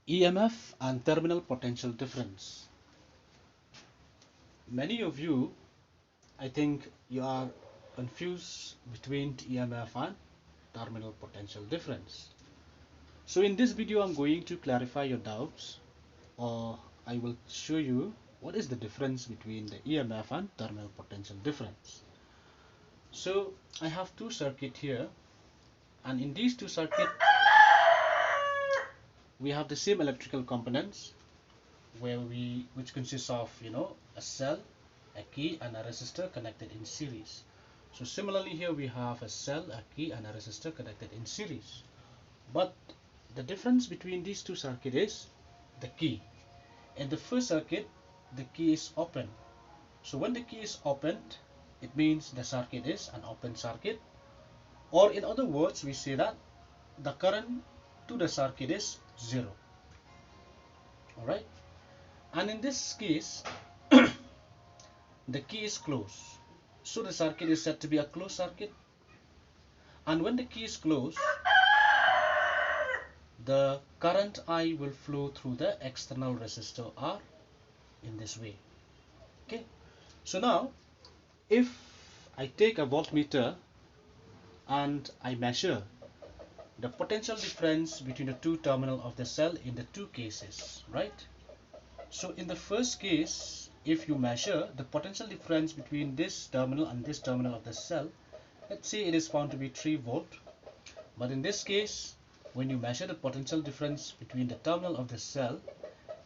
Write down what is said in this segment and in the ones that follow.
EMF and terminal potential difference. Many of you, I think you are confused between EMF and terminal potential difference. So in this video I'm going to clarify your doubts, or I will show you what is the difference between the EMF and terminal potential difference. So I have two circuits here, and in these two circuits we have the same electrical components which consists of a cell, a key and a resistor connected in series. So similarly here we have a cell, a key and a resistor connected in series. But the difference between these two circuits is the key. In the first circuit the key is open. So when the key is opened, it means the circuit is an open circuit, or in other words we say that the current to the circuit is zero. Alright, and in this case the key is closed, so the circuit is said to be a closed circuit. And when the key is closed, the current I will flow through the external resistor R in this way. Okay, so now if I take a voltmeter and I measure the potential difference between the two terminals of the cell in the two cases, right? So in the first case, if you measure the potential difference between this terminal and this terminal of the cell, let's say it is found to be 3 volt. But in this case, when you measure the potential difference between the terminal of the cell,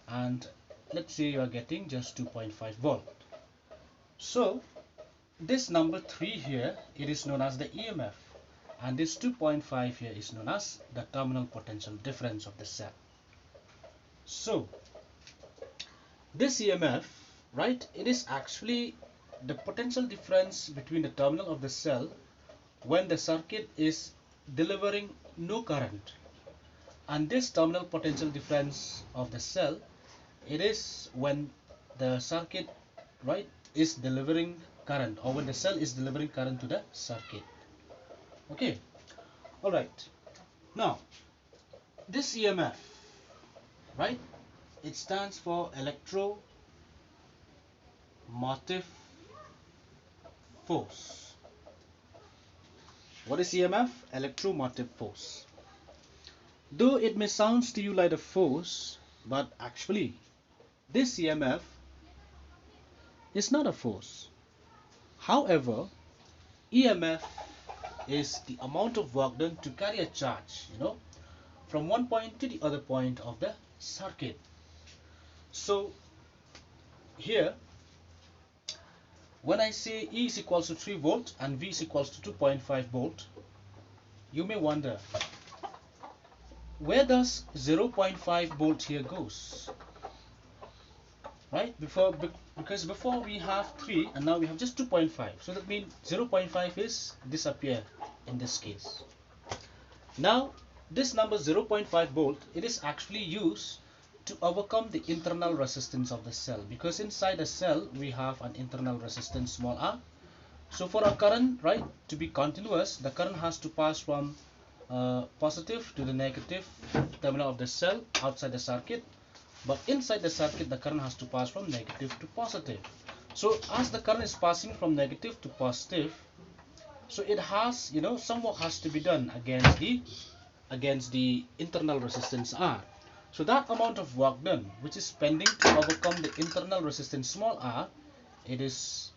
and let's say you are getting just 2.5 volt. So this number 3 here, it is known as the EMF, and this 2.5 here is known as the terminal potential difference of the cell. So this EMF, right, it is actually the potential difference between the terminal of the cell when the circuit is delivering no current, and this terminal potential difference of the cell, it is when the circuit, right, is delivering current, or when the cell is delivering current to the circuit. Okay, all right. Now this EMF, right, it stands for electromotive force. What is EMF? Electromotive force. Though it may sound to you like a force, but actually this EMF is not a force. However, EMF is the amount of work done to carry a charge, from one point to the other point of the circuit. So here, when I say E is equals to 3 volt and V is equals to 2.5 volt, you may wonder, where does 0.5 volt here goes? Right? Because before we have 3 and now we have just 2.5. So that means 0.5 is disappear in this case. Now this number 0.5 volt, it is actually used to overcome the internal resistance of the cell, because inside the cell we have an internal resistance small r. So for a current, right, to be continuous, the current has to pass from positive to the negative terminal of the cell outside the circuit, but inside the circuit the current has to pass from negative to positive. So as the current is passing from negative to positive, so it has, some work has to be done against the internal resistance R. So that amount of work done, which is spending to overcome the internal resistance small r, it is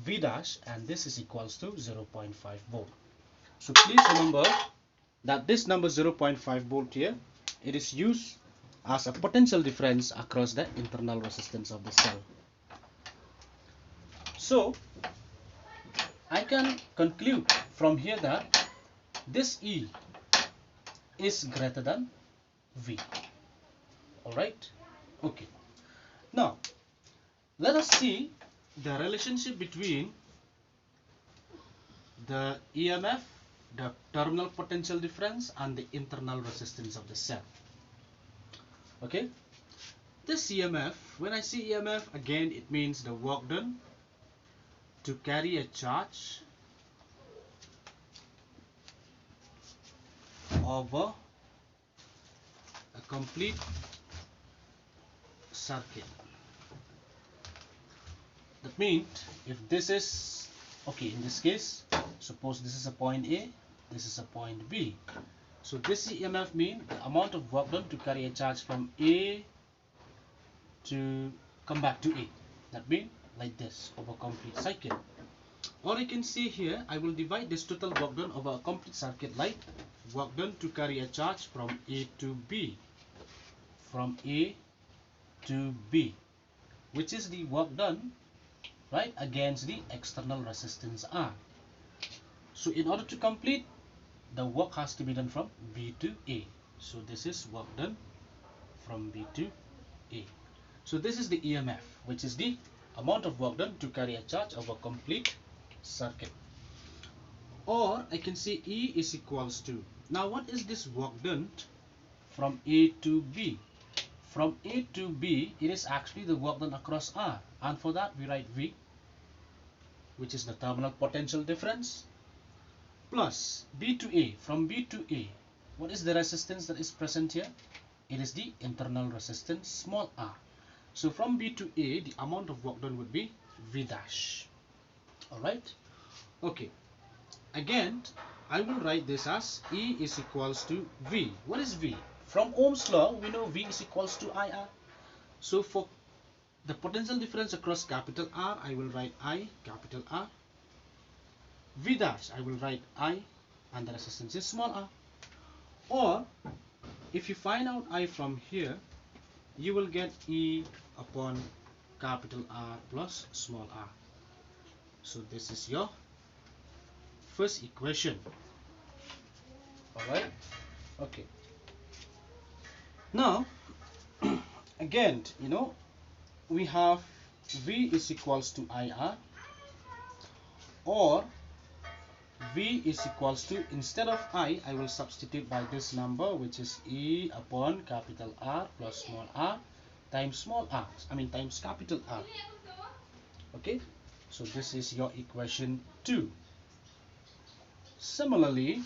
V dash, and this is equals to 0.5 volt. So please remember that this number 0.5 volt here, it is used as a potential difference across the internal resistance of the cell. So I can conclude from here that this E is greater than V. Alright, okay. Now let us see the relationship between the EMF, the terminal potential difference, and the internal resistance of the cell. Okay, this EMF, when I say EMF, again it means the work done to carry a charge over a complete circuit. That means if this is okay, in this case, suppose this is a point A, this is a point B. So this EMF means the amount of work done to carry a charge from A to come back to A. That means like this over a complete cycle. Or I can see here, I will divide this total work done over a complete circuit like work done to carry a charge from A to B. From A to B, which is the work done, right, against the external resistance R. So in order to complete, the work has to be done from B to A. So this is work done from B to A. So this is the EMF, which is the amount of work done to carry a charge over a complete circuit. Or I can say E is equals to, now what is this work done from A to B? From A to B, it is actually the work done across R, and for that we write V, which is the terminal potential difference, plus B to A. From B to A, what is the resistance that is present here? It is the internal resistance, small r. So from B to A, the amount of work done would be V dash. Alright? Okay. Again, I will write this as E is equals to V. What is V? From Ohm's law, we know V is equals to IR. So for the potential difference across capital R, I will write I, capital R. V dash, I will write I, and the resistance is small r. Or, if you find out I from here, you will get E upon capital R plus small r. So this is your first equation. Alright? Okay. Now, again, we have V is equals to IR, or V is equals to, instead of I will substitute by this number, which is E upon capital R plus small r times small r, times capital R. Okay, so this is your equation 2. Similarly,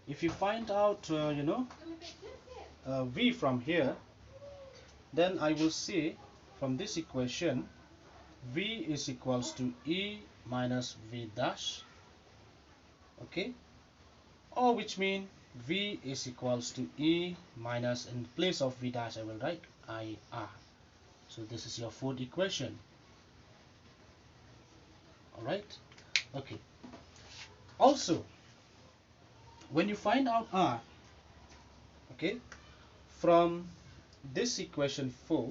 if you find out V from here, then I will say from this equation V is equals to E minus V dash, okay, or which means V is equals to E minus, in place of V dash I will write IR. So this is your fourth equation. Alright, okay. Also, when you find out R, okay, from this equation 4,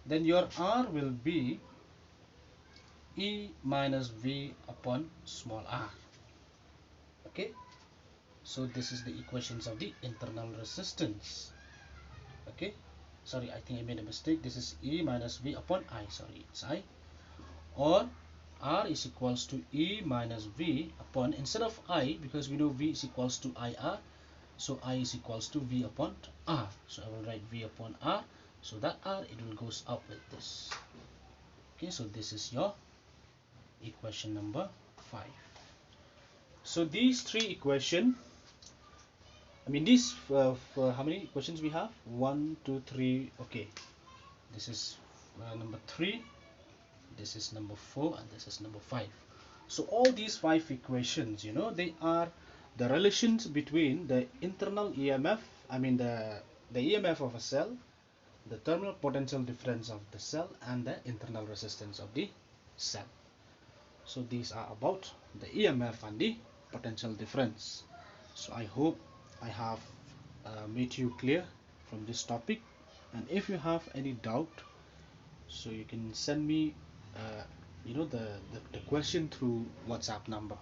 then your R will be E minus V upon small r. Okay, so this is the equations of the internal resistance. Okay, sorry, I think I made a mistake. This is E minus V upon I, sorry, it's I. Or R is equals to E minus V upon, instead of I, because we know V is equals to IR, so I is equals to V upon R. So I will write V upon R, so that R, it will goes up with this. Okay, so this is your equation number 5. So these three equations, these for how many equations we have? 1, 2, 3. Okay, this is number 3, this is number 4, and this is number 5. So all these 5 equations, they are the relations between the internal EMF, the EMF of a cell, the terminal potential difference of the cell, and the internal resistance of the cell. So these are about the EMF and the potential difference. So I hope I have made you clear from this topic, and if you have any doubt, so you can send me the question through WhatsApp number.